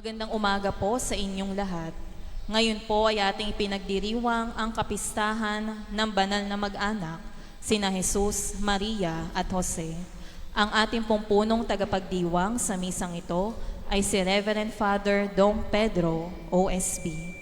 Magandang umaga po sa inyong lahat. Ngayon po ay ating ipinagdiriwang ang kapistahan ng banal na mag-anak, sina Jesus, Maria at Jose. Ang ating pong punong tagapagdiwang sa misang ito ay si Reverend Father Dom Pedro, OSB.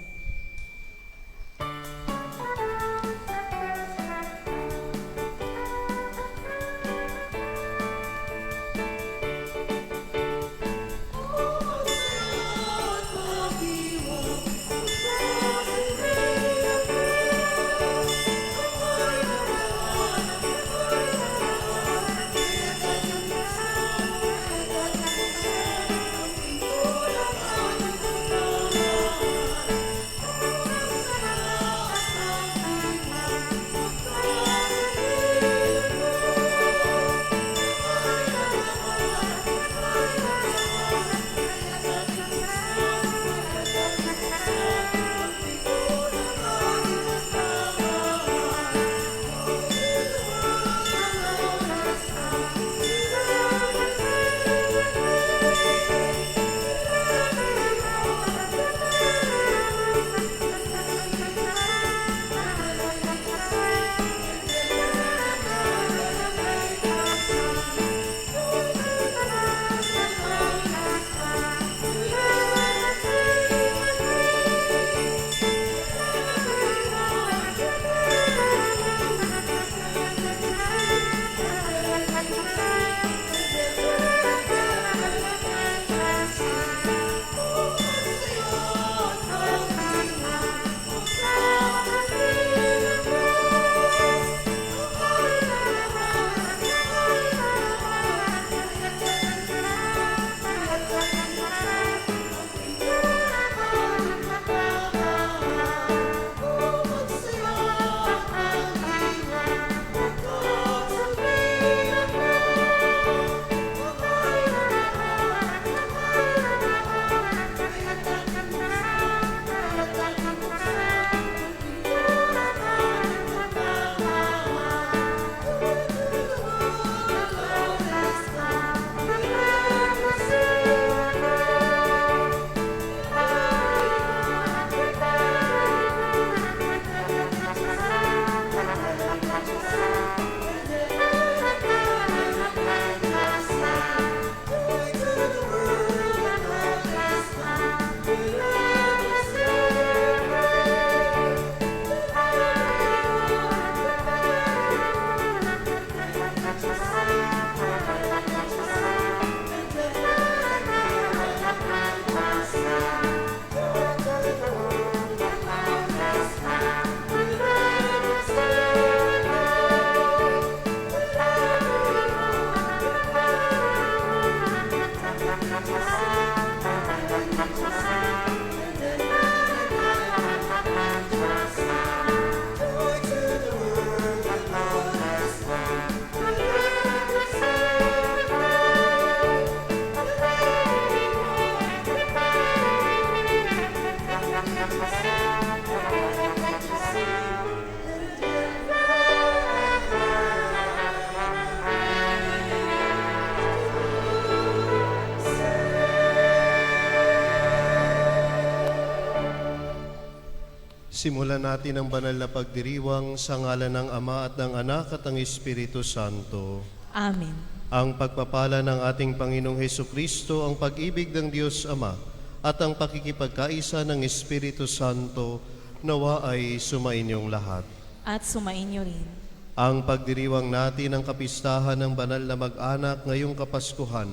Simulan natin ang banal na pagdiriwang sa ngalan ng Ama at ng Anak at ng Espiritu Santo. Amen. Ang pagpapala ng ating Panginoong Hesukristo, ang pag-ibig ng Diyos Ama, at ang pakikipagkaisa ng Espiritu Santo, nawa ay sumainyong lahat. At sumainyo rin. Ang pagdiriwang natin ng kapistahan ng banal na mag-anak ngayong Kapaskuhan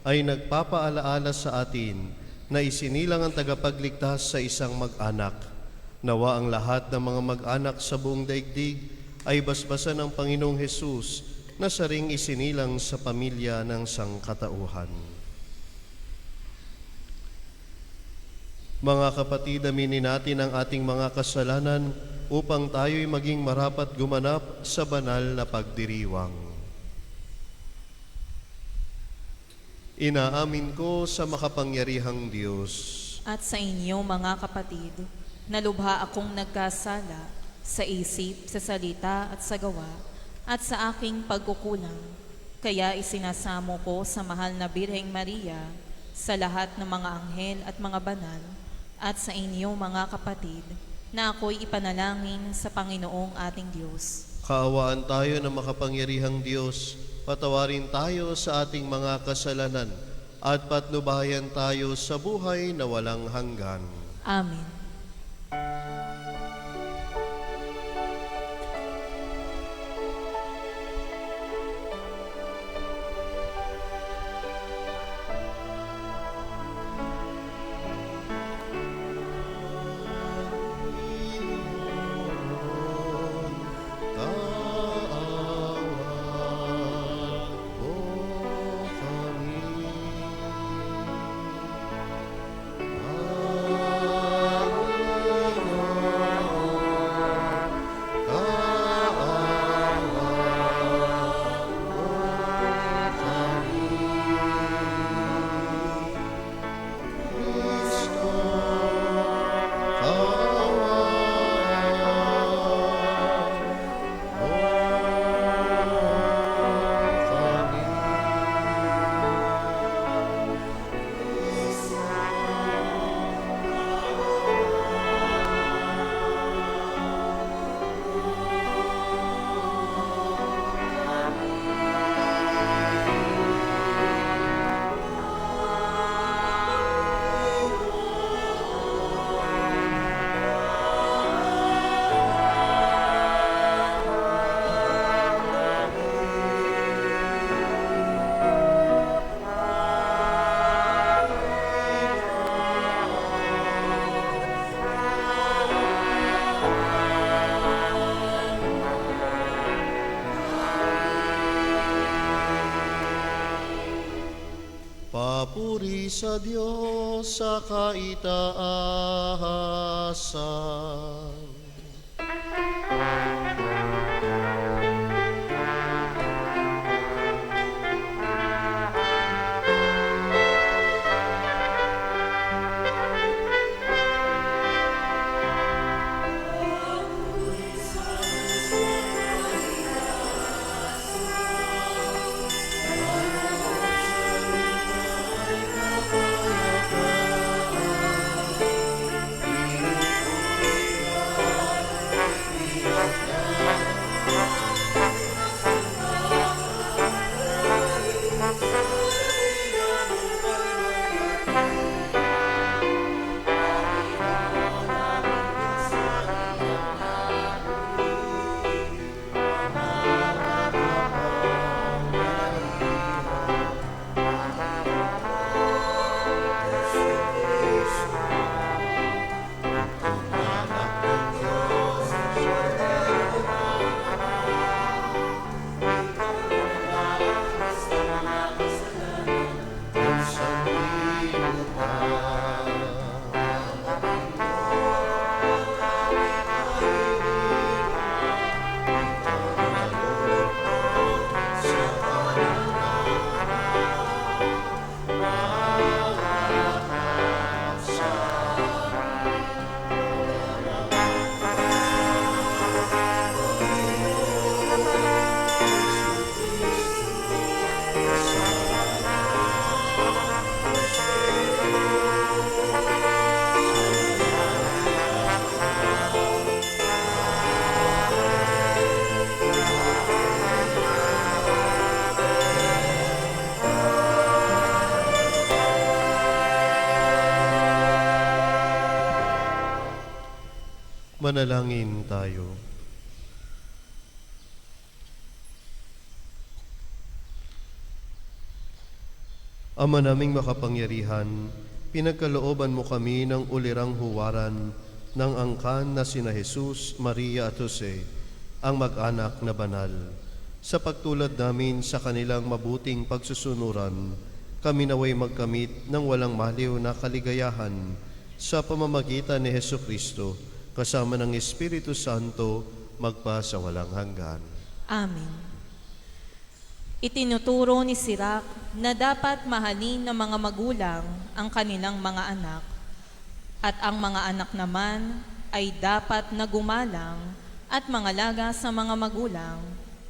ay nagpapaalaala sa atin na isinilang ang tagapagligtas sa isang mag-anak. Nawa ang lahat ng mga mag-anak sa buong daigdig ay basbasan ng Panginoong Hesus na saring isinilang sa pamilya ng sangkatauhan. Mga kapatid, aminin natin ang ating mga kasalanan upang tayo'y maging marapat gumanap sa banal na pagdiriwang. Inaamin ko sa makapangyarihang Diyos At sa inyo, mga kapatid, na lubha akong nagkasala sa isip, sa salita at sa gawa, at sa aking pagkukulang. Kaya isinasamo ko sa mahal na Birheng Maria, sa lahat ng mga anghel at mga banal, at sa inyo, mga kapatid, na ako'y ipanalangin sa Panginoong ating Diyos. Kaawaan tayo ng makapangyarihang Diyos, patawarin tayo sa ating mga kasalanan, at patnubayan tayo sa buhay na walang hanggan. Amen. Papuri sa Diyos sa kaitaasan. Manalangin tayo. Ama naming makapangyarihan, pinagkalooban mo kami ng ulirang huwaran ng angkan na sina Jesus, Maria at Jose, ang mag-anak na banal. Sa pagtulad namin sa kanilang mabuting pagsusunuran, kami naway magkamit ng walang maliw na kaligayahan sa pamamagitan ni Hesus Kristo, kasama ng Espiritu Santo, magpa sa walang hanggan. Amen. Itinuturo ni Sirach na dapat mahalin ng mga magulang ang kanilang mga anak at ang mga anak naman ay dapat na gumalang at mangalaga sa mga magulang,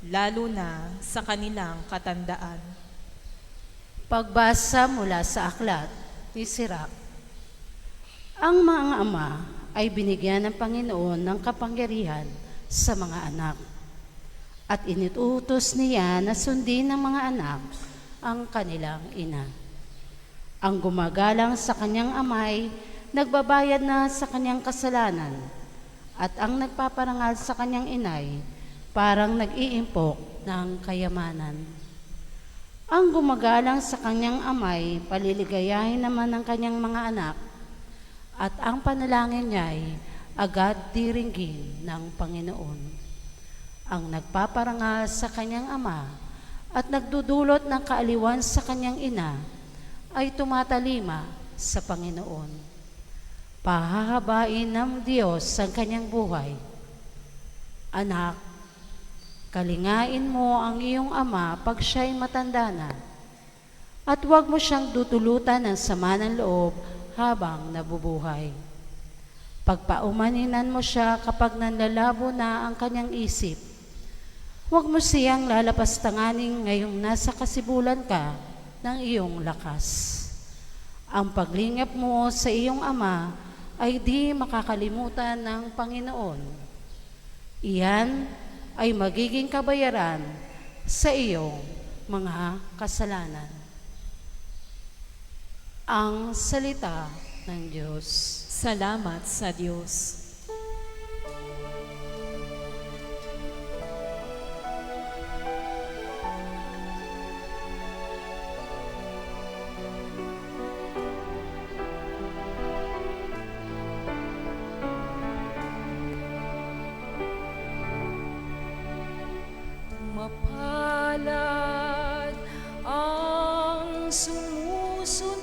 lalo na sa kanilang katandaan. Pagbasa mula sa aklat ni Sirach. Ang mga ama ay binigyan ng Panginoon ng kapangyarihan sa mga anak. At inututos niya na sundin ng mga anak ang kanilang ina. Ang gumagalang sa kanyang amay, nagbabayad na sa kanyang kasalanan, at ang nagpaparangal sa kanyang inay, parang nag-iimpok ng kayamanan. Ang gumagalang sa kanyang amay, paliligayahin naman ng kanyang mga anak, at ang panalangin niya ay agad diringgin ng Panginoon. Ang nagpaparangal sa kanyang ama at nagdudulot ng kaaliwan sa kanyang ina ay tumatalima sa Panginoon. Pahahabain ng Diyos ang kanyang buhay. Anak, kalingain mo ang iyong ama pag siya'y matanda na, at huwag mo siyang dutulutan ng sama ng loob habang nabubuhay. Pagpaumaninan mo siya kapag nanlalabo na ang kanyang isip. Huwag mo siyang lalapastanganin ngayong nasa kasibulan ka ng iyong lakas. Ang paglingap mo sa iyong ama ay di makakalimutan ng Panginoon. Iyan ay magiging kabayaran sa iyong mga kasalanan. Ang salita ng Diyos. Salamat sa Diyos. Mapalad ang sumusunod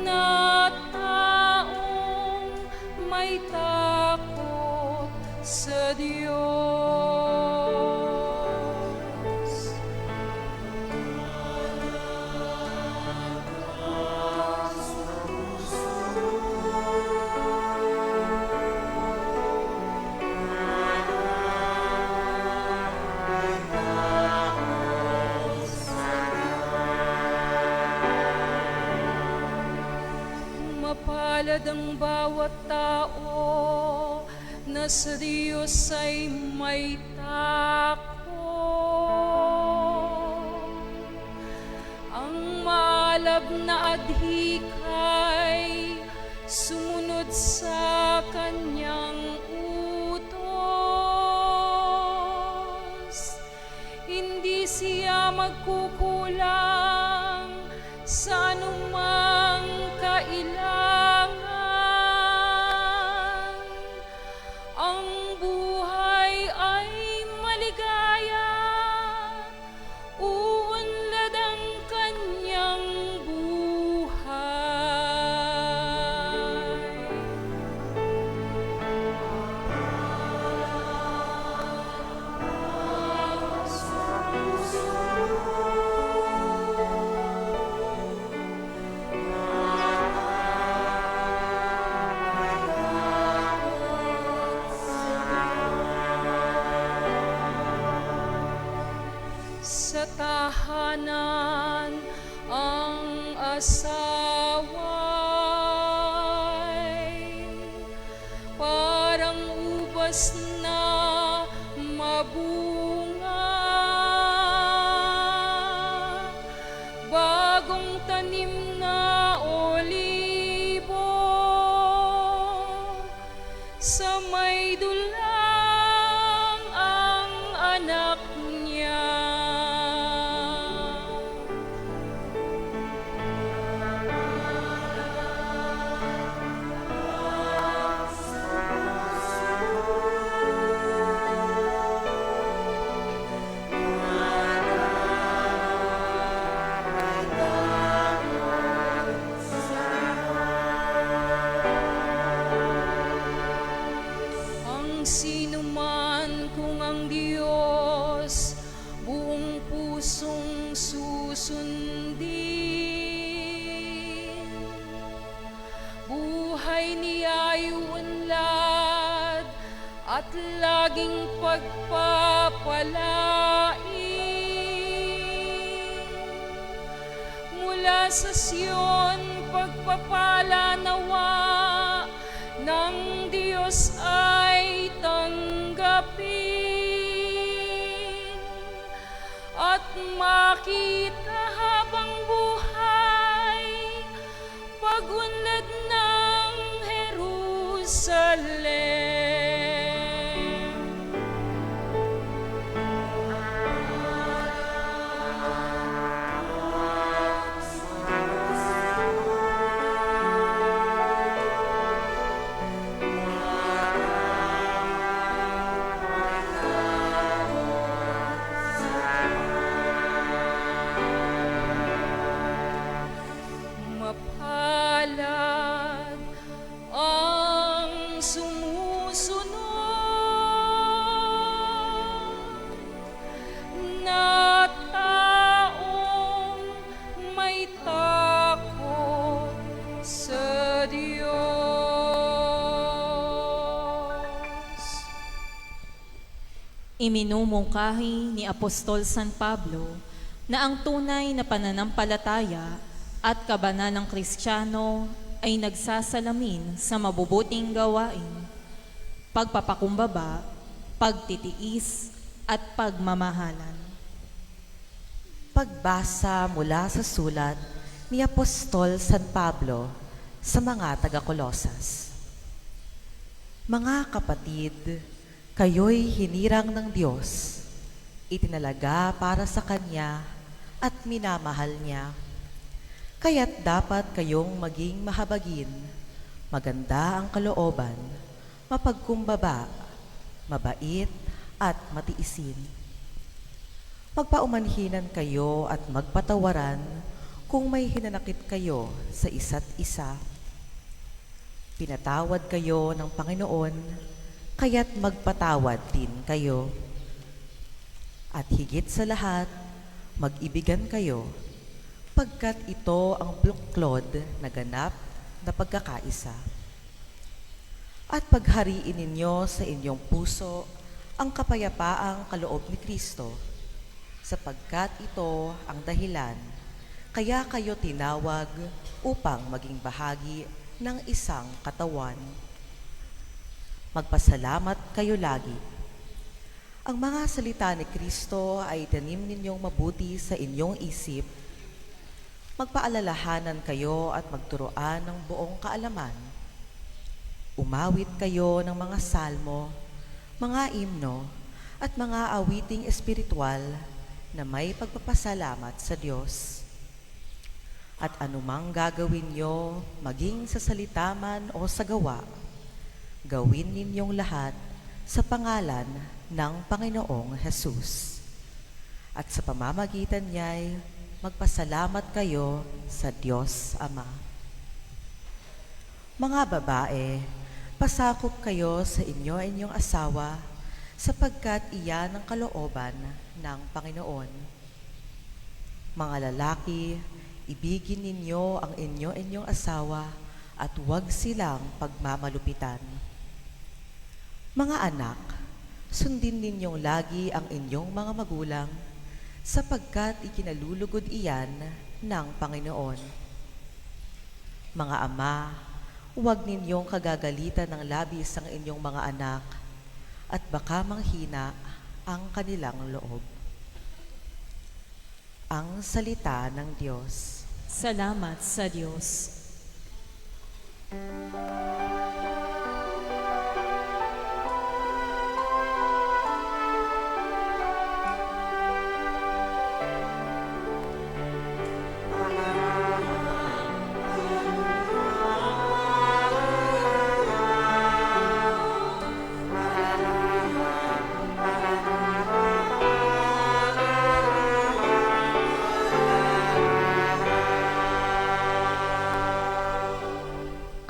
na taong may takot sa Diyos. Mapalad ang bawat tao na sa Diyos ay may takot. Ang maalab na adhikay sumunod sa kanyang utos. Hindi siya magkukulang sa anumang kailangan. Ang buhay ay maligaya, uunlad ang kanyang buhay. Sa tahanan ang asaway parang ubas na mabunga, bagong tanim na olibo pusong susundin. Buhay niya'y unlad at laging pagpapalain. Mula sa Sion, pagpapala nawa ng Diyos ay tanggapin at makita habang buhay pag-unlad ng Jerusalem. Mapalad ang sumusunod na taong may takot sa Diyos. Iminumungkahi ni Apostol San Pablo na ang tunay na pananampalataya at kabanalang Kristiyano ay nagsasalamin sa mabubuting gawain, pagpapakumbaba, pagtitiis, at pagmamahalan. Pagbasa mula sa sulat ni Apostol San Pablo sa mga taga-Kolosas. Mga kapatid, kayo'y hinirang ng Diyos, itinalaga para sa Kanya at minamahal Niya. Kaya't dapat kayong maging mahabagin, maganda ang kalooban, mapagkumbaba, mabait at matiisin. Magpaumanhinan kayo at magpatawaran kung may hinanakit kayo sa isa't isa. Pinatawad kayo ng Panginoon, kaya't magpatawad din kayo. At higit sa lahat, mag-ibigan kayo, pagkat ito ang buklod na ganap na pagkakaisa. At paghariin ninyo sa inyong puso ang kapayapaang kaloob ni Kristo, sapagkat ito ang dahilan kaya kayo tinawag upang maging bahagi ng isang katawan. Magpasalamat kayo lagi. Ang mga salita ni Kristo ay itanim ninyong mabuti sa inyong isip. Magpaalalahanan kayo at magturoan ng buong kaalaman. Umawit kayo ng mga salmo, mga imno, at mga awiting espiritual na may pagpapasalamat sa Diyos. At anumang gagawin nyo, maging sa salita man o sa gawa, gawin ninyong lahat sa pangalan ng Panginoong Hesus. At sa pamamagitan niya'y magpasalamat kayo sa Diyos Ama. Mga babae, pasakop kayo sa inyong asawa sapagkat iyan ang kalooban ng Panginoon. Mga lalaki, ibigin ninyo ang inyong asawa at huwag silang pagmamalupitan. Mga anak, sundin ninyong lagi ang inyong mga magulang sapagkat ikinalulugod iyan ng Panginoon. Mga ama, huwag ninyong kagagalitan ng labis ang inyong mga anak at baka manghina ang kanilang loob. Ang salita ng Diyos. Salamat sa Diyos.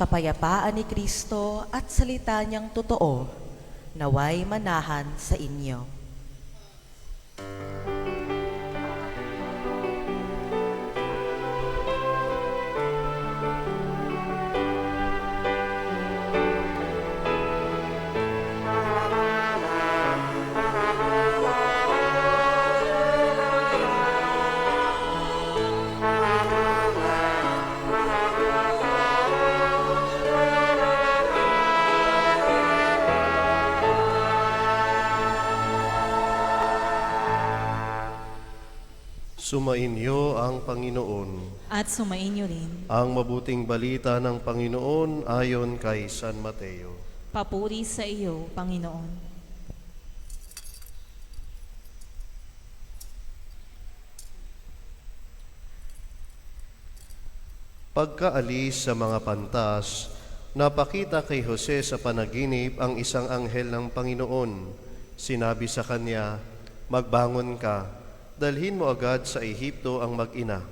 Kapayapaan ni Kristo at salita niyang totoo, naway manahan sa inyo. Sumainyo ang Panginoon. At sumainyo rin. Ang mabuting balita ng Panginoon ayon kay San Mateo. Papuri sa iyo, Panginoon. Pagkaalis sa mga pantas, napakita kay Jose sa panaginip ang isang anghel ng Panginoon. Sinabi sa kanya, "Magbangon ka, dalhin mo agad sa Ehipto ang mag-ina,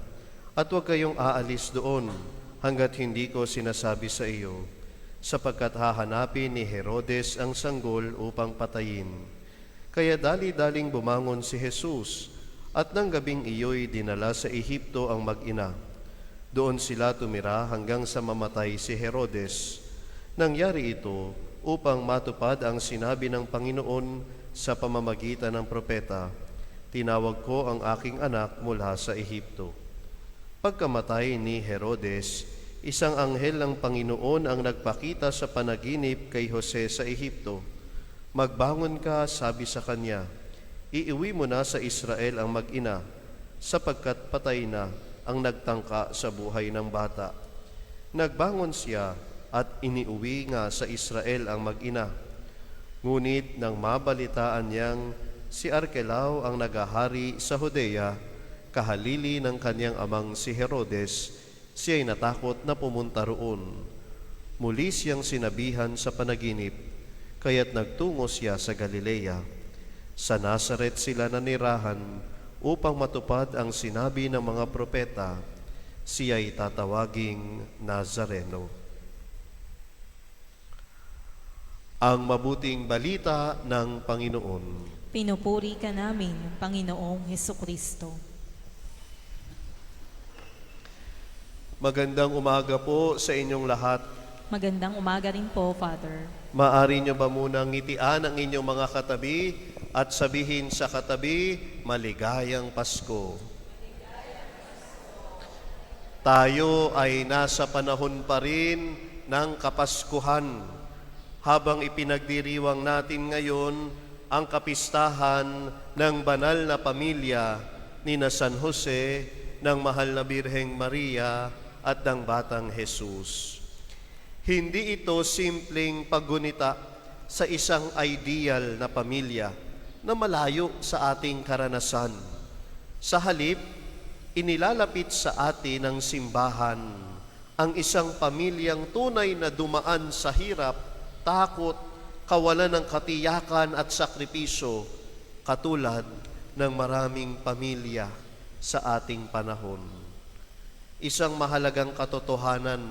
at huwag kayong aalis doon hanggat hindi ko sinasabi sa iyo, sapagkat hahanapin ni Herodes ang sanggol upang patayin." Kaya dali-daling bumangon si Jesus, at nang gabing iyo'y dinala sa Ehipto ang mag-ina. Doon sila tumira hanggang sa mamatay si Herodes. Nangyari ito upang matupad ang sinabi ng Panginoon sa pamamagitan ng propeta, "Tinawag ko ang aking anak mula sa Ehipto." Pagkamatay ni Herodes, isang anghel ng Panginoon ang nagpakita sa panaginip kay Jose sa Ehipto. "Magbangon ka," sabi sa kanya, "iiwi mo na sa Israel ang mag-ina, sapagkat patay na ang nagtangka sa buhay ng bata." Nagbangon siya at iniuwi nga sa Israel ang mag-ina. Ngunit nang mabalitaan niyang si Arkelao ang nagahari sa Judea, kahalili ng kanyang amang si Herodes, siya'y natakot na pumunta roon. Muli siyang sinabihan sa panaginip, kaya't nagtungo siya sa Galilea. Sa Nazaret sila nanirahan, upang matupad ang sinabi ng mga propeta, siya'y tatawaging Nazareno. Ang mabuting balita ng Panginoon. Pinupuri ka namin, Panginoong Hesukristo. Magandang umaga po sa inyong lahat. Magandang umaga rin po, Father. Maaari niyo ba munang ngitian ang inyong mga katabi at sabihin sa katabi, "Maligayang Pasko." Tayo ay nasa panahon pa rin ng Kapaskuhan habang ipinagdiriwang natin ngayon ang kapistahan ng banal na pamilya ni na San Jose, ng mahal na Birheng Maria at ng Batang Jesus. Hindi ito simpleng paggunita sa isang ideal na pamilya na malayo sa ating karanasan. Sa halip, inilalapit sa atin ng simbahan ang isang pamilyang tunay na dumaan sa hirap, takot, kawalan ng katiyakan at sakripisyo, katulad ng maraming pamilya sa ating panahon. Isang mahalagang katotohanan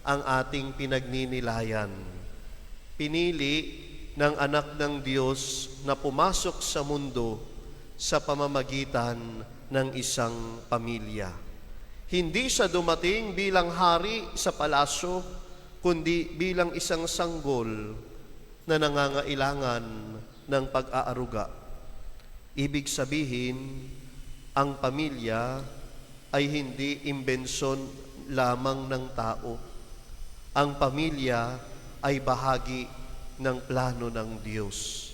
ang ating pinagninilayan. Pinili ng anak ng Diyos na pumasok sa mundo sa pamamagitan ng isang pamilya. Hindi siya dumating bilang hari sa palasyo, kundi bilang isang sanggol na nangangailangan ng pag-aaruga. Ibig sabihin, ang pamilya ay hindi imbensyon lamang ng tao. Ang pamilya ay bahagi ng plano ng Diyos.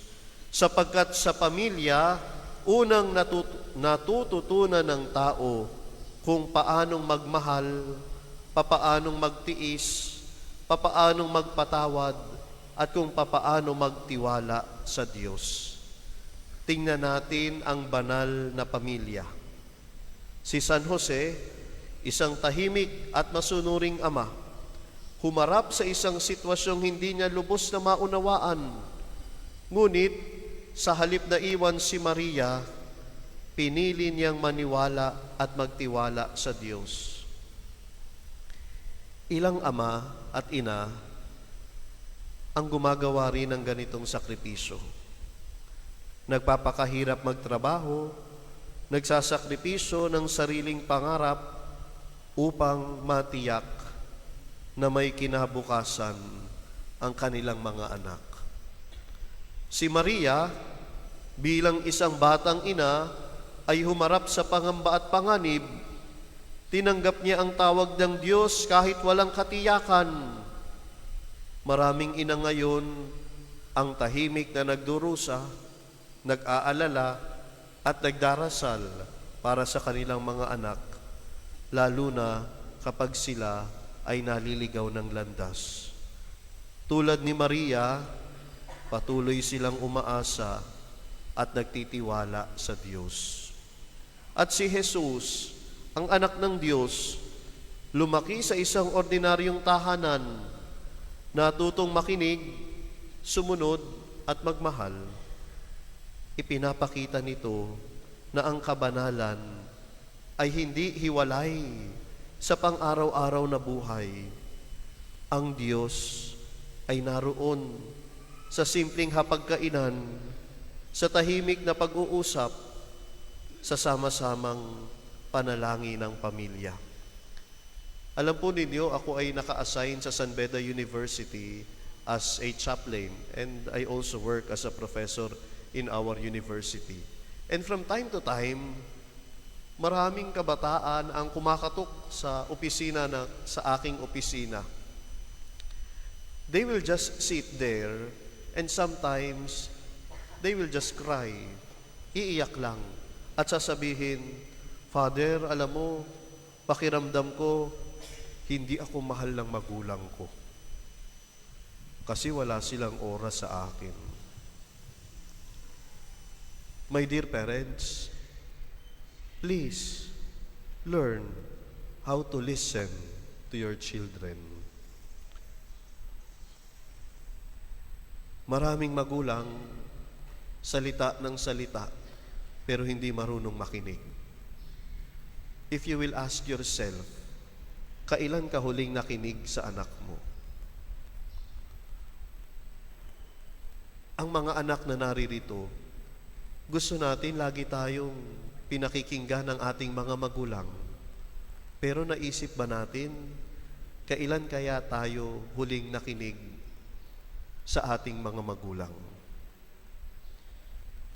Sapagkat sa pamilya, unang natututunan ng tao kung paanong magmahal, papaanong magtiis, papaanong magpatawad, at kung papaano magtiwala sa Diyos. Tingnan natin ang banal na pamilya. Si San Jose, isang tahimik at masunuring ama, humarap sa isang sitwasyong hindi niya lubos na maunawaan. Ngunit, sa halip na iwan si Maria, pinili niyang maniwala at magtiwala sa Diyos. Ilang ama at ina ang gumagawa rin ng ganitong sakripisyo. Nagpapakahirap magtrabaho, nagsasakripisyo ng sariling pangarap upang matiyak na may kinabukasan ang kanilang mga anak. Si Maria, bilang isang batang ina, ay humarap sa pangamba at panganib. Tinanggap niya ang tawag ng Diyos kahit walang katiyakan. Maraming ina ngayon ang tahimik na nagdurusa, nag-aalala at nagdarasal para sa kanilang mga anak, lalo na kapag sila ay naliligaw ng landas. Tulad ni Maria, patuloy silang umaasa at nagtitiwala sa Diyos. At si Jesus, ang anak ng Diyos, lumaki sa isang ordinaryong tahanan, natutong makinig, sumunod at magmahal. Ipinapakita nito na ang kabanalan ay hindi hiwalay sa pang-araw-araw na buhay. Ang Diyos ay naroon sa simpleng hapagkainan, sa tahimik na pag-uusap, sa sama-samang panalangin ng pamilya. Alam po ninyo, ako ay naka-assign sa San Beda University as a chaplain, and I also work as a professor in our university. And from time to time, maraming kabataan ang kumakatok sa sa aking opisina. They will just sit there and sometimes they will just cry. Iiyak lang at sasabihin, "Father, alam mo, pakiramdam ko, hindi ako mahal ng magulang ko. Kasi wala silang oras sa akin." My dear parents, please learn how to listen to your children. Maraming magulang, salita ng salita, pero hindi marunong makinig. If you will ask yourself, kailan ka huling nakinig sa anak mo? Ang mga anak na naririto, gusto natin lagi tayong pinakikinggan ng ating mga magulang. Pero naisip ba natin, kailan kaya tayo huling nakinig sa ating mga magulang?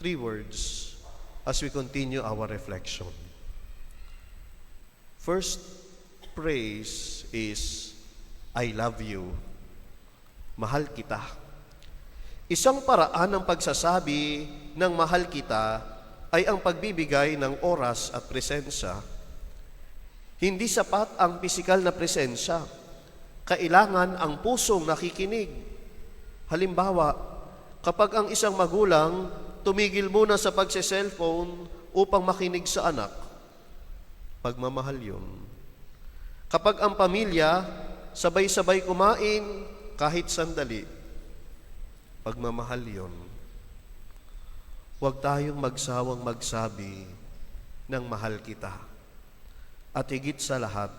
3 words as we continue our reflection. First praise is, I love you. Mahal kita. Isang paraan ng pagsasabi ng mahal kita ay ang pagbibigay ng oras at presensya. Hindi sapat ang pisikal na presensya. Kailangan ang pusong nakikinig. Halimbawa, kapag ang isang magulang tumigil muna sa pagse-cellphone upang makinig sa anak, pagmamahal yun. Kapag ang pamilya sabay-sabay kumain kahit sandali, pagmamahal yun. Huwag tayong magsawang magsabi ng mahal kita. At higit sa lahat,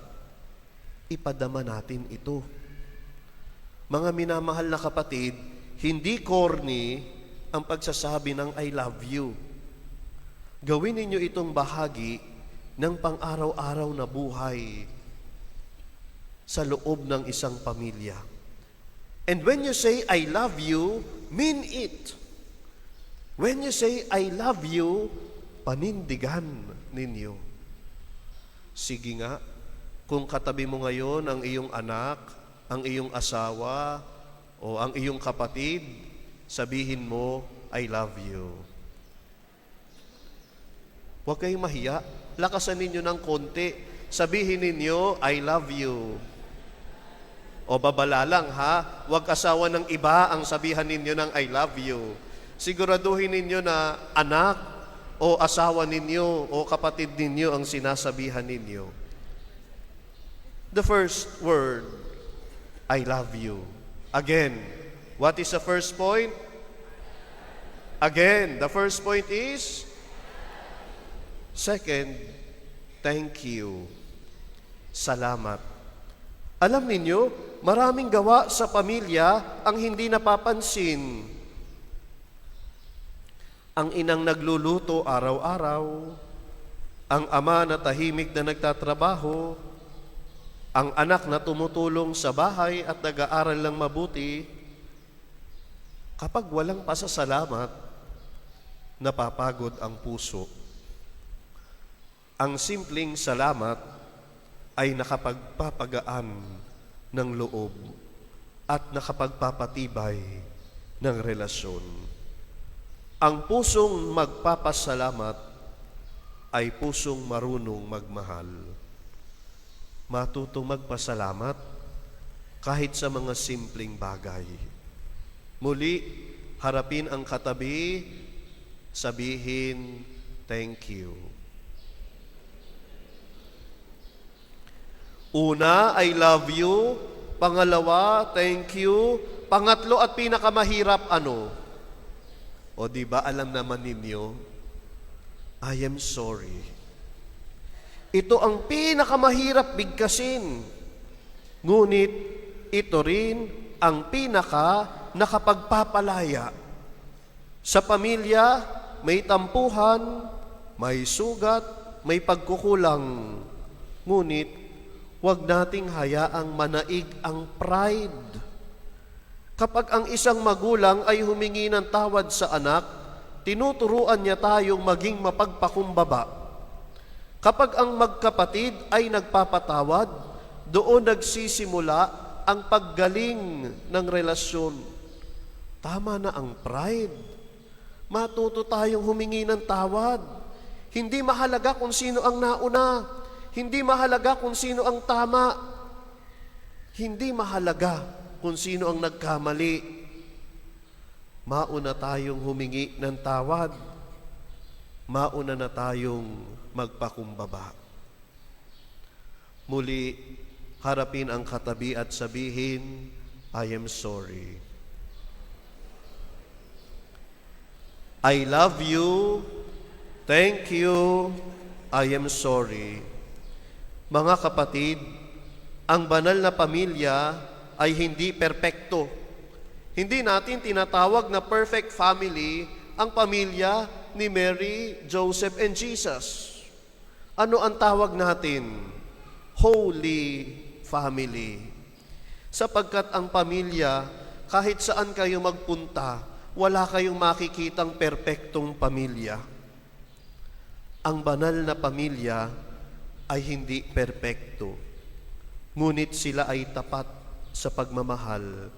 ipadama natin ito. Mga minamahal na kapatid, hindi corny ang pagsasabi ng I love you. Gawin ninyo itong bahagi ng pang-araw-araw na buhay sa loob ng isang pamilya. And when you say, I love you, mean it. When you say, I love you, panindigan ninyo. Sige nga, kung katabi mo ngayon ang iyong anak, ang iyong asawa, o ang iyong kapatid, sabihin mo, I love you. Huwag kayong mahiya. Lakasan ninyo ng konti. Sabihin ninyo, I love you. O babala lang ha, huwag asawa ng iba ang sabihan ninyo ng I love you. Siguraduhin ninyo na anak o asawa ninyo o kapatid ninyo ang sinasabihan ninyo. The first word, I love you. Again, what is the first point? Again, the first point is? Second, thank you. Salamat. Alam ninyo, maraming gawa sa pamilya ang hindi napapansin. Ang inang nagluluto araw-araw, ang ama na tahimik na nagtatrabaho, ang anak na tumutulong sa bahay at nag-aaral ng mabuti. Kapag walang pasasalamat, napapagod ang puso. Ang simpleng salamat ay nakapagpapagaan ng loob at nakapagpapatibay ng relasyon. Ang pusong magpapasalamat ay pusong marunong magmahal. Matutong magpasalamat kahit sa mga simpleng bagay. Muli, harapin ang katabi, sabihin, thank you. Una, I love you. Pangalawa, thank you. Pangatlo at pinakamahirap, ano? O di ba alam naman ninyo, I am sorry. Ito ang pinakamahirap bigkasin. Ngunit ito rin ang nakapagpapalaya. Sa pamilya, may tampuhan, may sugat, may pagkukulang. Ngunit, huwag nating hayaang manaig ang pride. Kapag ang isang magulang ay humingi ng tawad sa anak, tinuturuan niya tayong maging mapagpakumbaba. Kapag ang magkapatid ay nagpapatawad, doon nagsisimula ang paggaling ng relasyon. Tama na ang pride. Matuto tayong humingi ng tawad. Hindi mahalaga kung sino ang nauna. Hindi mahalaga kung sino ang tama. Hindi mahalaga kung sino ang nagkamali. Mauna tayong humingi ng tawad. Mauna na tayong magpakumbaba. Muli, harapin ang katabi at sabihin, I am sorry. I love you. Thank you. I am sorry. Mga kapatid, ang banal na pamilya ay hindi perpekto. Hindi natin tinatawag na perfect family ang pamilya ni Mary, Joseph, and Jesus. Ano ang tawag natin? Holy family. Sapagkat ang pamilya, kahit saan kayo magpunta, wala kayong makikitang perpektong pamilya. Ang banal na pamilya ay hindi perpekto, ngunit sila ay tapat sa pagmamahal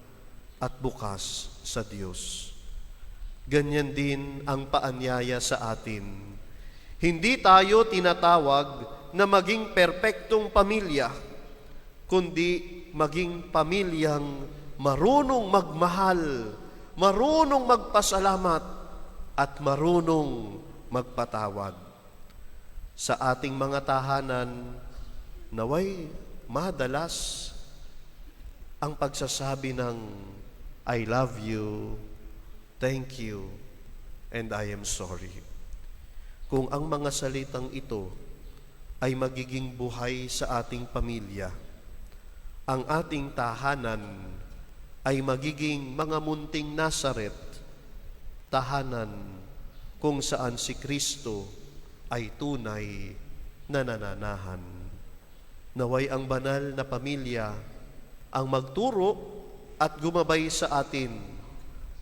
at bukas sa Diyos. Ganyan din ang paanyaya sa atin. Hindi tayo tinatawag na maging perpektong pamilya, kundi maging pamilyang marunong magmahal, marunong magpasalamat, at marunong magpatawad. Sa ating mga tahanan, naway madalas ang pagsasabi ng I love you, thank you, and I am sorry. Kung ang mga salitang ito ay magiging buhay sa ating pamilya, ang ating tahanan ay magiging mga munting Nazaret, tahanan kung saan si Kristo ay tunay na nananahan. Naway ang banal na pamilya ang magturo at gumabay sa atin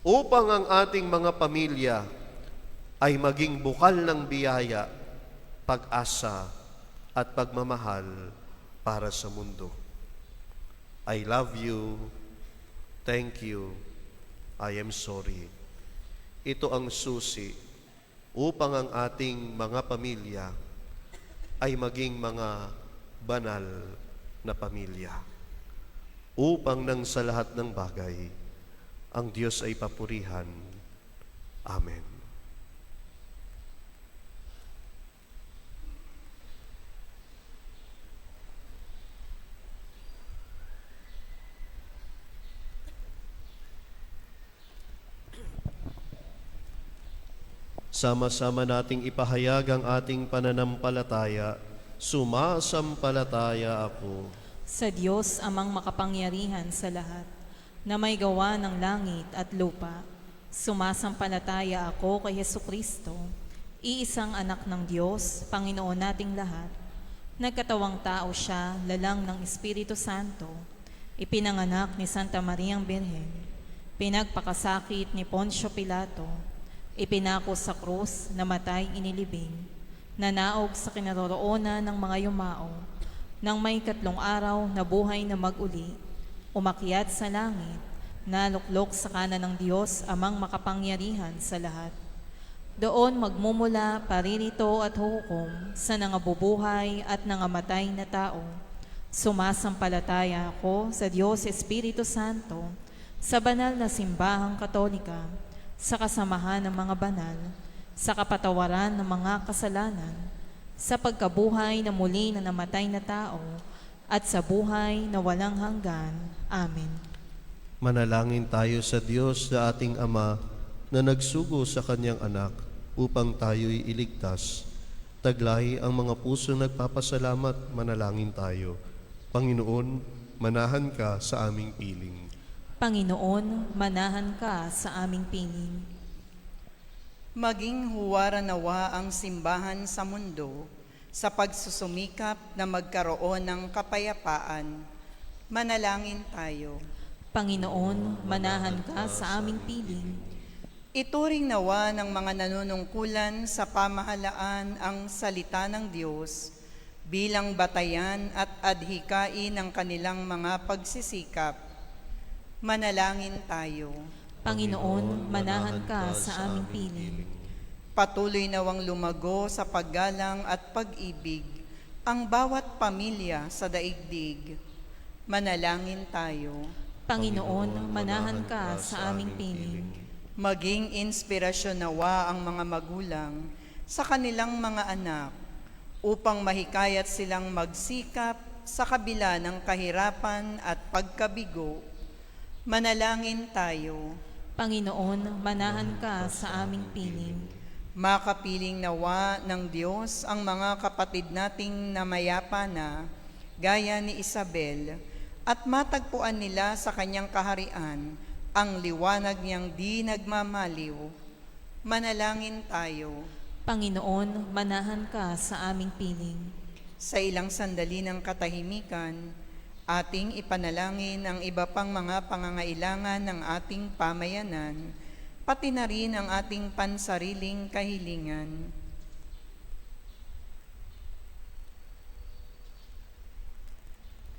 upang ang ating mga pamilya ay maging bukal ng biyaya, pag-asa at pagmamahal para sa mundo. I love you, thank you, I am sorry. Ito ang susi upang ang ating mga pamilya ay maging mga banal na pamilya. Upang nang sa lahat ng bagay, ang Diyos ay papurihan. Amen. Sama-sama nating ipahayag ang ating pananampalataya. Sumasampalataya ako Sa Diyos amang makapangyarihan sa lahat, na may gawa ng langit at lupa. Sumasampalataya ako kay Jesucristo, iisang anak ng Diyos, Panginoon nating lahat. Nagkatawang tao siya, lalang ng Espiritu Santo, ipinanganak ni Santa Mariang Birhen, pinagpakasakit ni Poncio Pilato, ipinako sa krus, namatay inilibing, nanaog sa kinaroroonan ng mga yumao, nang may 3 araw na buhay na mag-uli, umakyat sa langit, naluklok sa kanan ng Diyos amang makapangyarihan sa lahat. Doon magmumula, paririto at huhukom sa nangabubuhay at nangamatay na tao. Sumasampalataya ako sa Diyos Espiritu Santo, sa banal na simbahang katolika, sa kasamahan ng mga banal, sa kapatawaran ng mga kasalanan, sa pagkabuhay na muli na namatay na tao, at sa buhay na walang hanggan. Amen. Manalangin tayo sa Diyos na ating Ama na nagsugo sa Kanyang anak upang tayo'y iligtas. Taglay ang mga puso nagpapasalamat, manalangin tayo. Panginoon, manahan ka sa aming piling. Panginoon, manahan ka sa aming piling. Maging huwaran nawa ang simbahan sa mundo sa pagsusumikap na magkaroon ng kapayapaan. Manalangin tayo. Panginoon, manahan ka sa aming piling. Ituring nawa ng mga nanunungkulan sa pamahalaan ang salita ng Diyos bilang batayan at adhikain ng kanilang mga pagsisikap. Manalangin tayo. Panginoon, manahan ka sa aming piling. Patuloy nawang lumago sa paggalang at pag-ibig ang bawat pamilya sa daigdig. Manalangin tayo. Panginoon, manahan ka sa aming piling. Maging inspirasyon nawa ang mga magulang sa kanilang mga anak upang mahikayat silang magsikap sa kabila ng kahirapan at pagkabigo. Manalangin tayo. Panginoon, manahan ka sa aming piling. Makapiling nawa ng Diyos ang mga kapatid nating namayapa na, gaya ni Isabel, at matagpuan nila sa kanyang kaharian ang liwanag niyang di nagmamaliw. Manalangin tayo. Panginoon, manahan ka sa aming piling. Sa ilang sandali ng katahimikan, ating ipanalangin ang iba pang mga pangangailangan ng ating pamayanan, pati na rin ang ating pansariling kahilingan.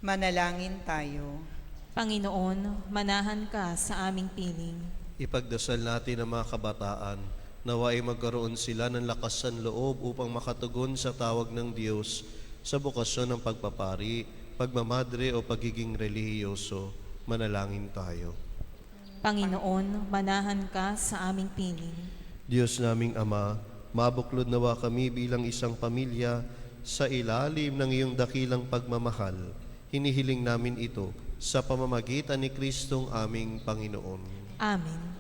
Manalangin tayo. Panginoon, manahan ka sa aming piling. Ipagdasal natin ang mga kabataan, naway magkaroon sila ng lakas ng loob upang makatugon sa tawag ng Diyos sa bukasyon ng pagpapari, pagmamadre o pagiging relihiyoso. Manalangin tayo. Panginoon, manahan ka sa aming piling. Diyos naming Ama, mabuklod nawa kami bilang isang pamilya sa ilalim ng iyong dakilang pagmamahal. Hinihiling namin ito sa pamamagitan ni Kristong aming Panginoon. Amen.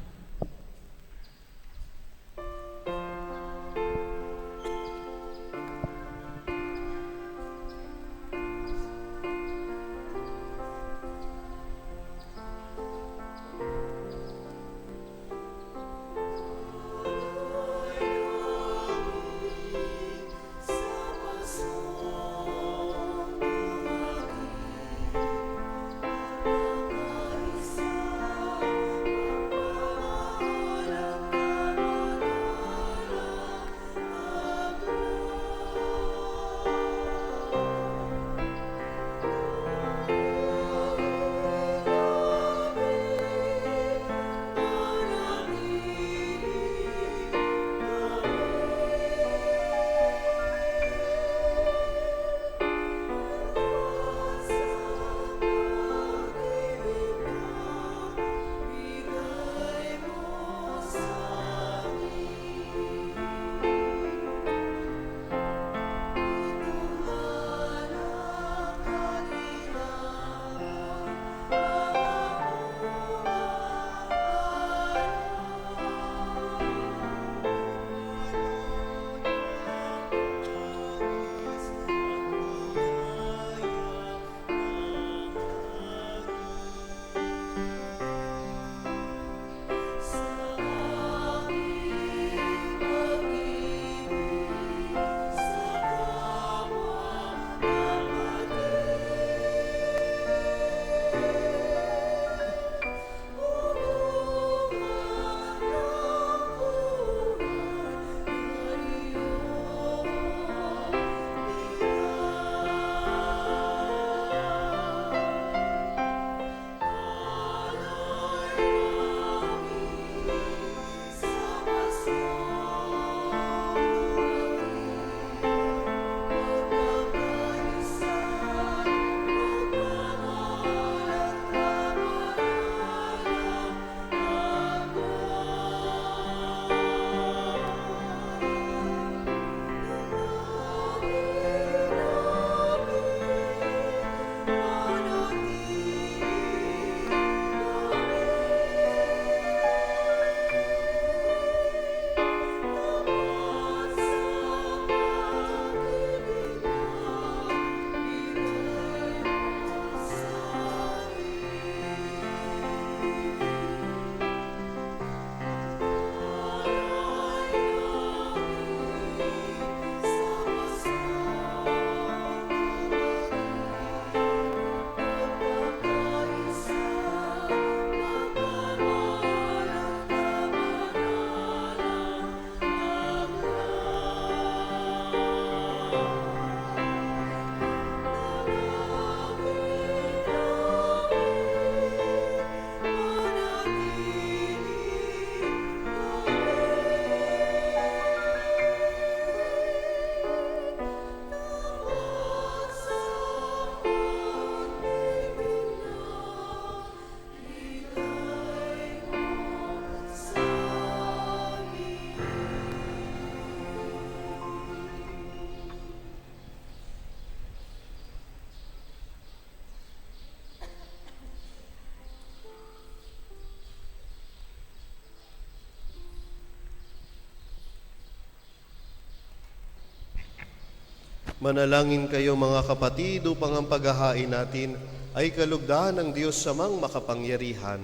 Manalangin kayo mga kapatid upang ang paghahain natin ay kalugdan ng Diyos samang makapangyarihan.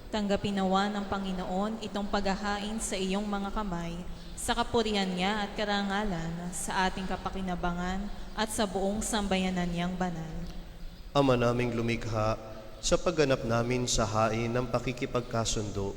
Tanggapin nawa ng Panginoon itong paghahain sa iyong mga kamay, sa kapurihan niya at karangalan, sa ating kapakinabangan at sa buong sambayanan niyang banal. Ama naming lumikha, sa pagganap namin sa hain ng pakikipagkasundo,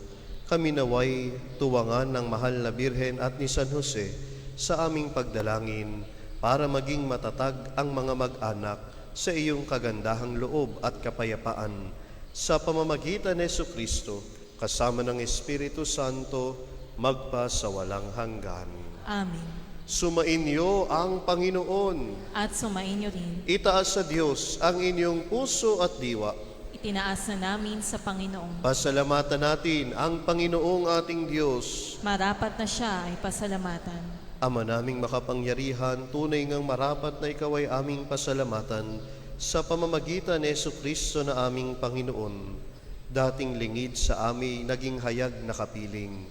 kami naway tuwangan ng mahal na Birhen at ni San Jose sa aming pagdalangin para maging matatag ang mga mag-anak sa iyong kagandahang loob at kapayapaan sa pamamagitan ni Jesucristo kasama ng Espiritu Santo magpa sa walang hanggan. Amen. Sumainyo ang Panginoon. At sumainyo rin. Itaas sa Diyos ang inyong puso at diwa. Itinaas na namin sa Panginoon. Pasalamatan natin ang Panginoong ating Diyos. Marapat na siya ay pasalamatan. Ama naming makapangyarihan, tunay ngang marapat na ikaw ay aming pasalamatan sa pamamagitan ni Jesucristo na aming Panginoon. Dating lingid sa amin, naging hayag na kapiling.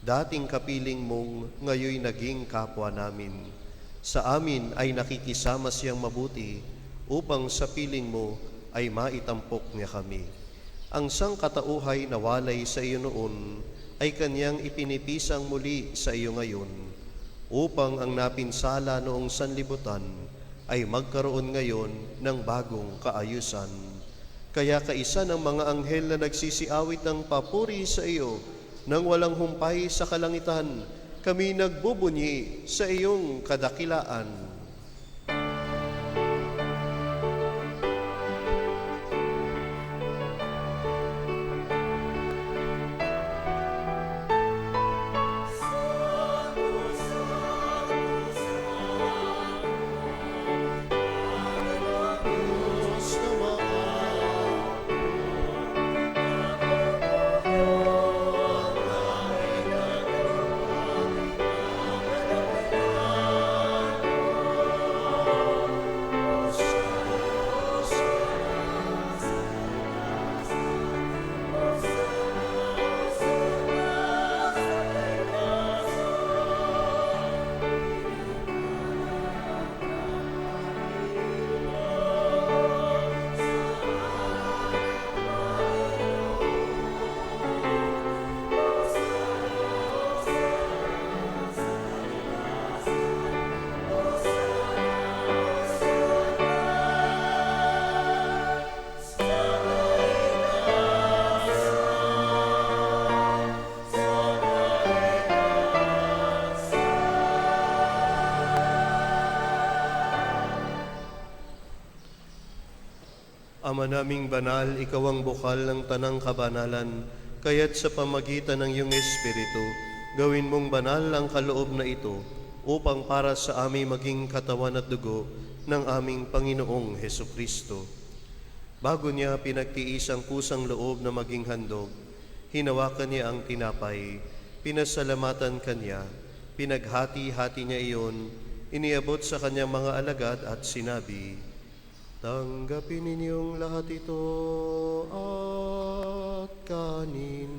Dating kapiling mong, ngayoy naging kapwa namin. Sa amin ay nakikisama siyang mabuti, upang sa piling mo ay maitampok niya kami. Ang sangkatauhay na walay sa iyo noon, ay kanyang ipinipisang muli sa iyo ngayon, upang ang napinsala noong sanlibutan ay magkaroon ngayon ng bagong kaayusan. Kaya kaisa ng mga anghel na nagsisiawit ng papuri sa iyo, nang walang humpay sa kalangitan, kami nagbubunyi sa iyong kadakilaan. Ama naming banal, ikaw ang bukal ng tanang kabanalan, kaya't sa pamagitan ng iyong Espiritu, gawin mong banal ang kaloob na ito, upang para sa amin maging katawan at dugo ng aming Panginoong Hesukristo. Bago niya pinagtiis ang kusang loob na maging handog, hinawakan niya ang tinapay, pinasalamatan kanya, pinaghati-hati niya iyon, iniabot sa kanyang mga alagad at sinabi, "Tanggapin ninyong lahat ito at kanin.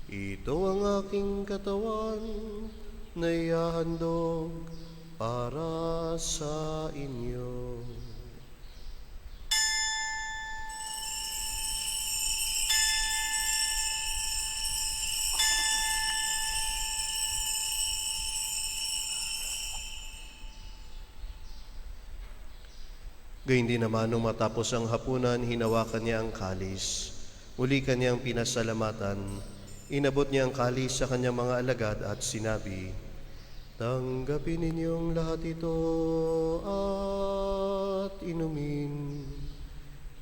Ito ang aking katawan na ihahandog para sa inyo." Gayun din naman nung matapos ang hapunan, hinawakan niya ang kalis. Muli kanyang pinasalamatan. Inabot niya ang kalis sa kanyang mga alagad at sinabi, "Tanggapin ninyong lahat ito at inumin.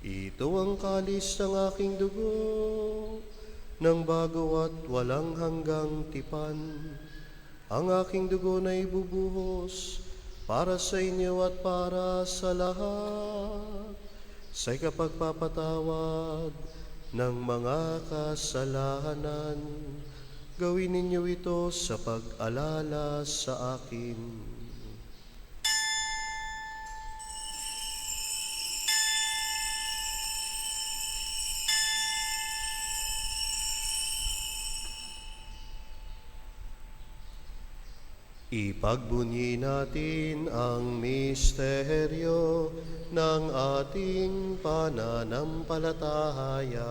Ito ang kalis ng aking dugo, ng bago at walang hanggang tipan. Ang aking dugo na ibubuhos para sa inyo at para sa lahat, sa ikapagpapatawad ng mga kasalanan. Gawin ninyo ito sa pag-alala sa akin." Ipagbunyi natin ang misteryo ng ating pananampalataya.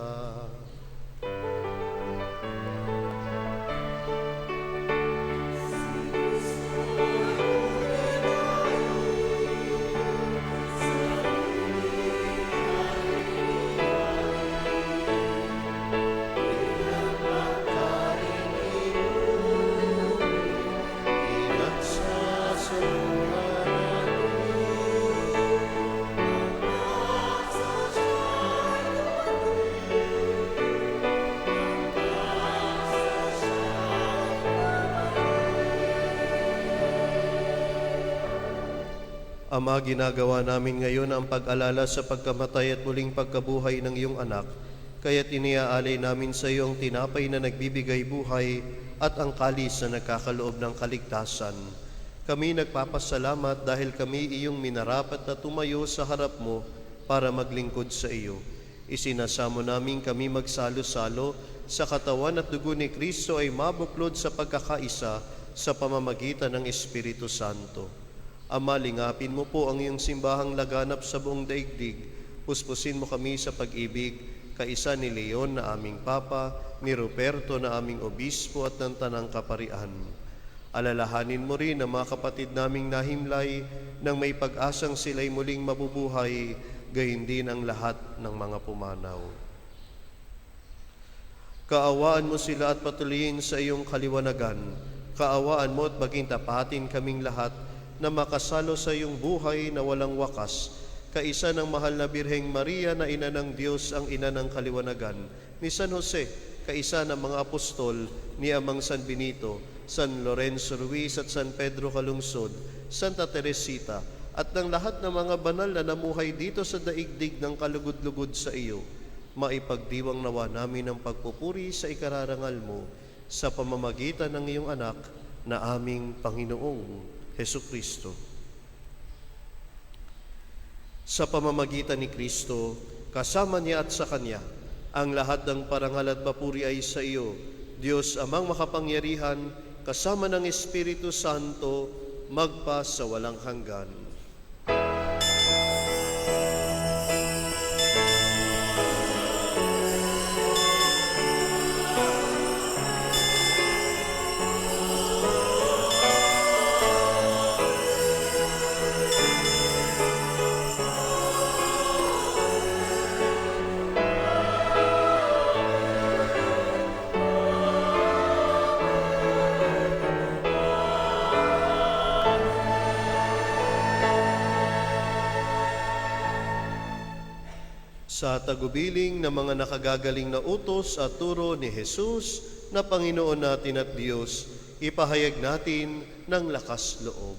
Ama, ginagawa namin ngayon ang pag-alala sa pagkamatay at muling pagkabuhay ng iyong anak, kaya't iniaalay namin sa iyo ang tinapay na nagbibigay buhay at ang kalis na nagkakaloob ng kaligtasan. Kami nagpapasalamat dahil kami iyong minarapat na tumayo sa harap mo para maglingkod sa iyo. Isinasamo namin kami magsalo-salo sa katawan at dugo ni Kristo ay mabuklod sa pagkakaisa sa pamamagitan ng Espiritu Santo. Ama, lingapin mo po ang iyong simbahang laganap sa buong daigdig. Puspusin mo kami sa pag-ibig, kaisa ni Leon na aming Papa, ni Ruperto na aming Obispo at ng Tanang Kaparian. Alalahanin mo rin ang mga kapatid naming nahimlay nang may pag-asang sila'y muling mabubuhay, gayon din ang lahat ng mga pumanaw. Kaawaan mo sila at patuloyin sa iyong kaliwanagan. Kaawaan mo at maging tapatin kaming lahat na makasalo sa iyong buhay na walang wakas, kaisa ng mahal na Birheng Maria na ina ng Diyos, ang ina ng kaliwanagan, ni San Jose, kaisa ng mga apostol, ni Amang San Benito, San Lorenzo Ruiz at San Pedro Calungsod, Santa Teresita, at ng lahat ng mga banal na namuhay dito sa daigdig ng kalugod-lugod sa iyo, maipagdiwang nawa namin ang pagpupuri sa ikararangal mo sa pamamagitan ng iyong anak na aming Panginoong Hesukristo. Sa pamamagitan ni Kristo, kasama niya at sa Kanya, ang lahat ng parangal at papuri ay sa iyo, Diyos Amang makapangyarihan, kasama ng Espiritu Santo, magpa sa walang hanggan. Sa tagubiling ng mga nakagagaling na utos at turo ni Jesus na Panginoon natin at Diyos, ipahayag natin ng lakas loob.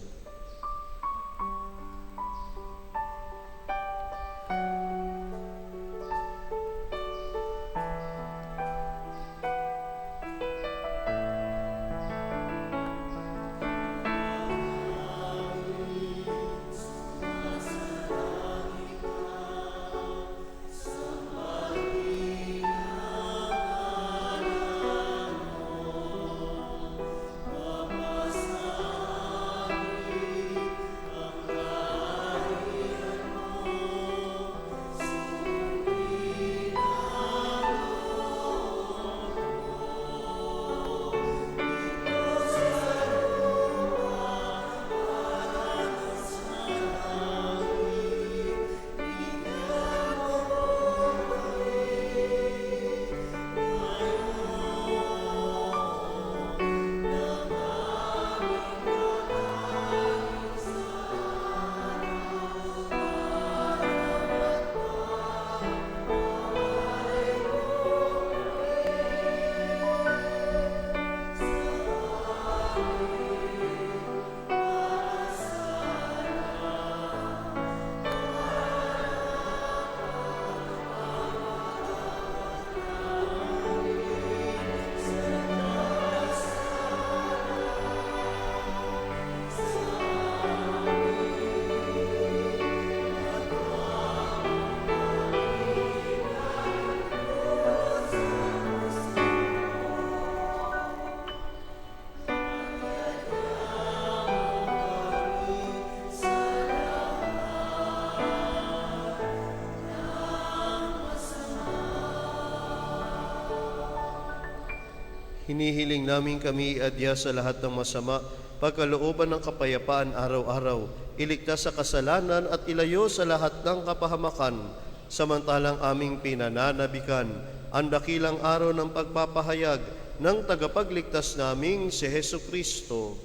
Hinihiling namin kami iadya sa lahat ng masama, pagkalooban ng kapayapaan araw-araw, iligtas sa kasalanan at ilayo sa lahat ng kapahamakan, samantalang aming pinananabikan ang dakilang araw ng pagpapahayag ng tagapagligtas naming si Hesu Kristo.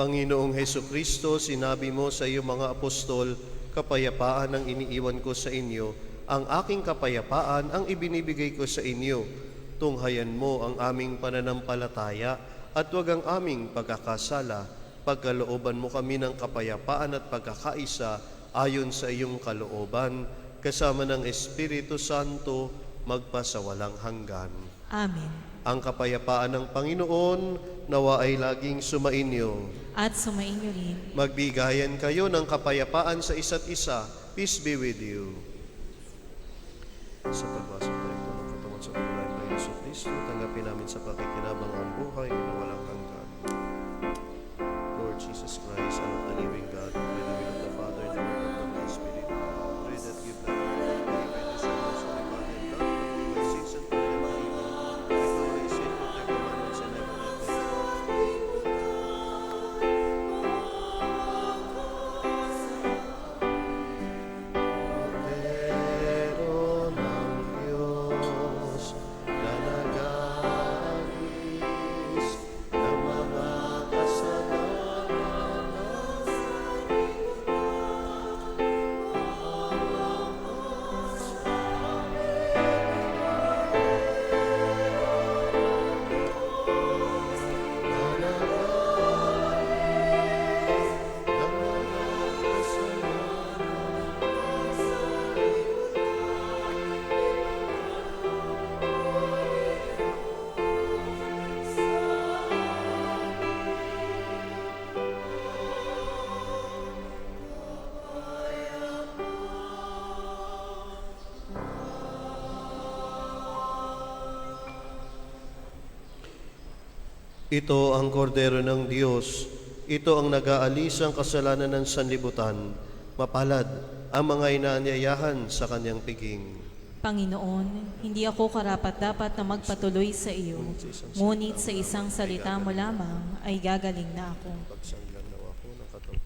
Panginoong Hesu Kristo, sinabi mo sa iyong mga apostol, kapayapaan ang iniiwan ko sa inyo, ang aking kapayapaan ang ibinibigay ko sa inyo. Tunghayan mo ang aming pananampalataya at huwag ang aming pagkakasala. Pagkalooban mo kami ng kapayapaan at pagkakaisa ayon sa iyong kalooban, kasama ng Espiritu Santo, magpasawalang hanggan. Amen. Ang kapayapaan ng Panginoon nawa ay laging sumainyo. At sumainyo rin. Magbigayan kayo ng kapayapaan sa isa't isa. Peace be with you. Sa pagbasa tayo ito ng katawan sa pagkain ng Yesu Kristo, tanggapin namin sa pakikinabang ang buhay na walang hanggan. Lord Jesus Christ, Son of the living God, by the will of the Father and the work of the Holy Spirit, pray that you bless us by the souls of the body and blood of my sins and for them evil. I glory in protect the commandments and never let them go. Cordero ng Diyos na nag-aalis ng mga kasalanan ng Ito ang kordero ng Diyos. Ito ang nag-aalis ang kasalanan ng sanlibutan. Mapalad ang mga inaanyayahan sa kanyang piging. Panginoon, hindi ako karapat-dapat na magpatuloy sa iyo, ngunit sa isang salita mo lamang ay gagaling na ako. Pagsanglan nawa ko ng katawan.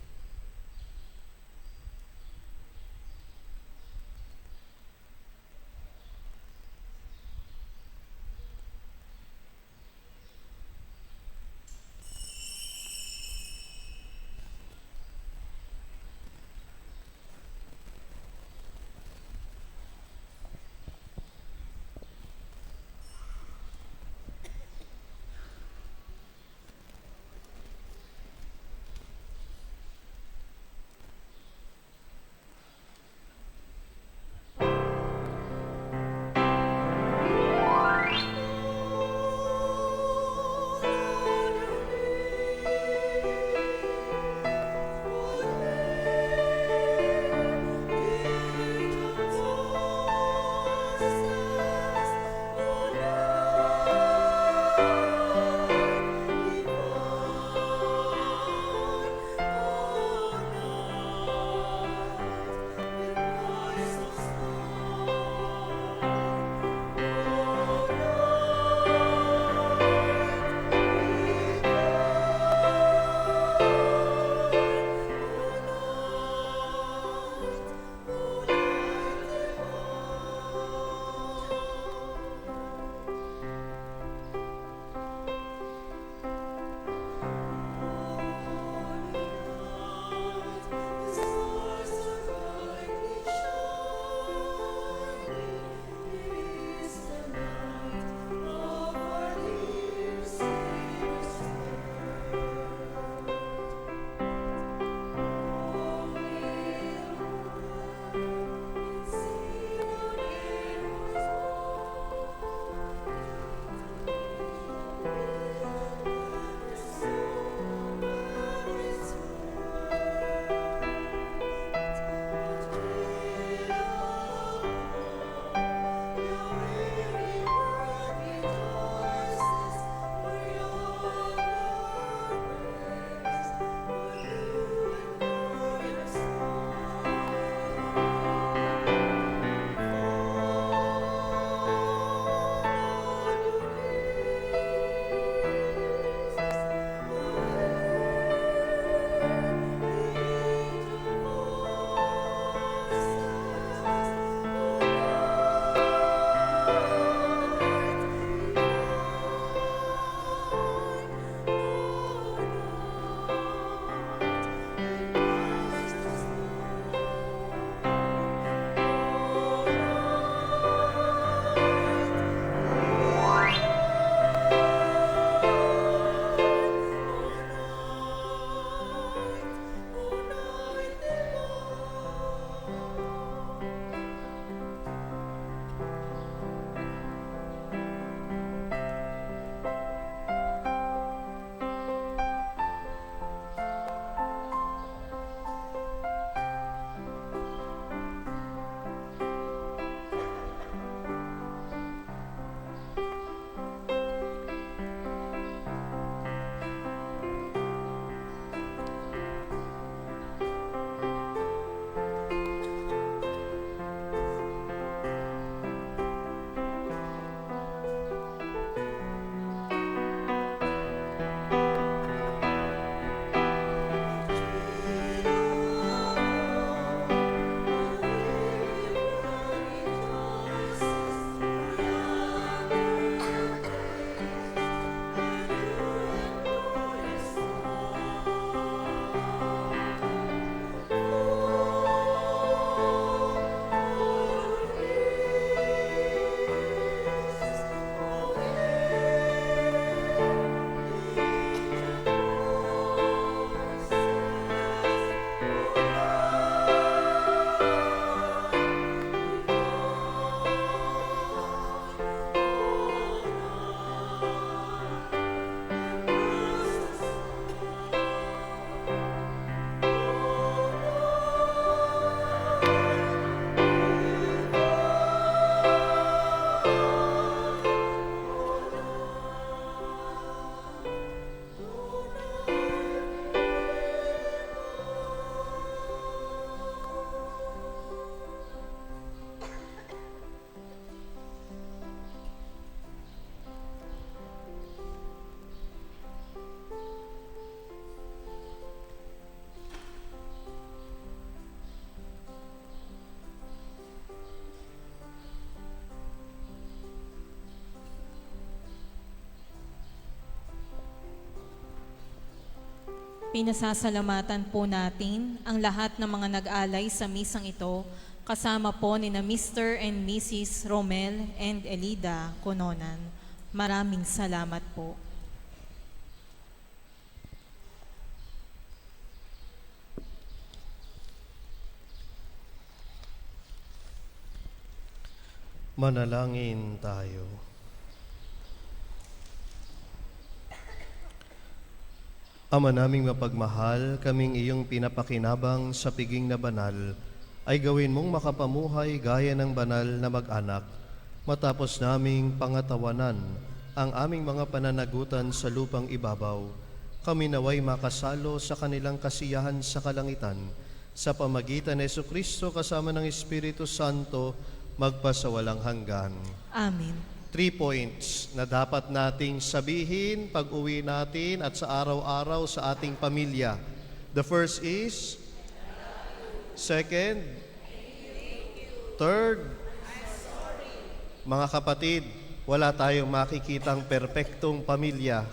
Pinasasalamatan po natin ang lahat ng mga nag-alay sa misang ito, kasama po ni na Mr. and Mrs. Romel and Elida Cononan. Maraming salamat po. Manalangin tayo. Ama naming mapagmahal, kaming iyong pinapakinabang sa piging na banal, ay gawin mong makapamuhay gaya ng banal na mag-anak, matapos naming pangatawanan ang aming mga pananagutan sa lupang ibabaw. Kami naway makasalo sa kanilang kasiyahan sa kalangitan, sa pamagitan ni Jesucristo kasama ng Espiritu Santo, magpasawalang hanggan. Amen. 3 points na dapat nating sabihin pag-uwi natin at sa araw-araw sa ating pamilya. The first is, second, third, mga kapatid, wala tayong makikitang perpektong pamilya,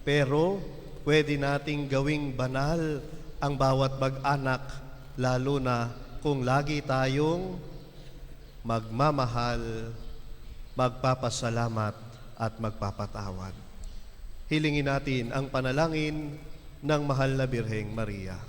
pero pwede nating gawing banal ang bawat mag-anak, lalo na kung lagi tayong magmamahal, magpapasalamat at magpapatawad. Hilingin natin ang panalangin ng mahal na Birheng Maria.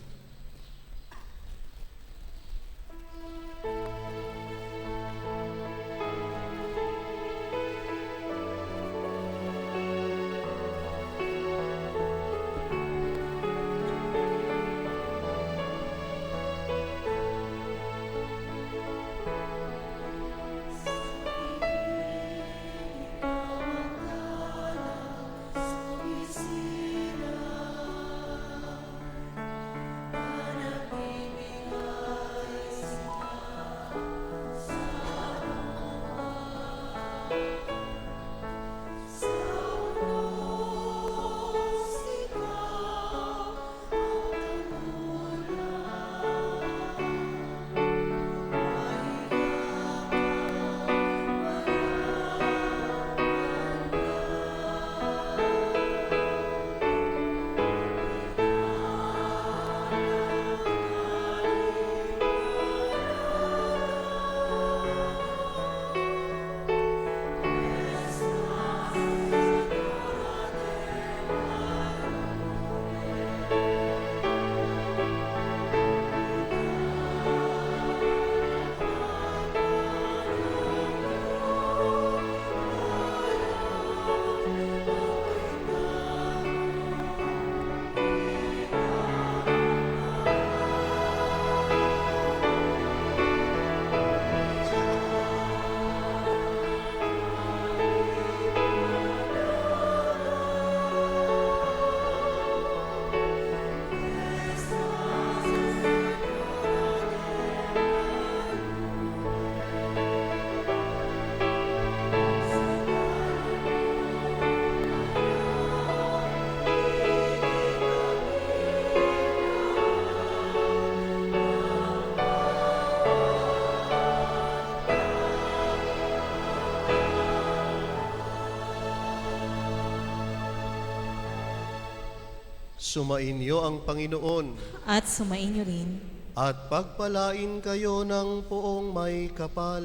Sumainyo ang Panginoon At sumainyo rin, at pagpalain kayo ng poong may kapal,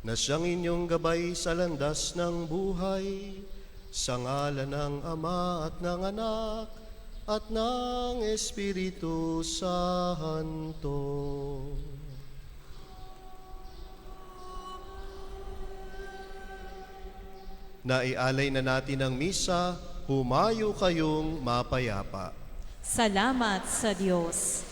na siyang inyong gabay sa landas ng buhay, sa ngalan ng Ama at ng Anak at ng Espiritu Santo. Naialay na natin ang misa, humayo kayong mapayapa. salamat sa Diyos.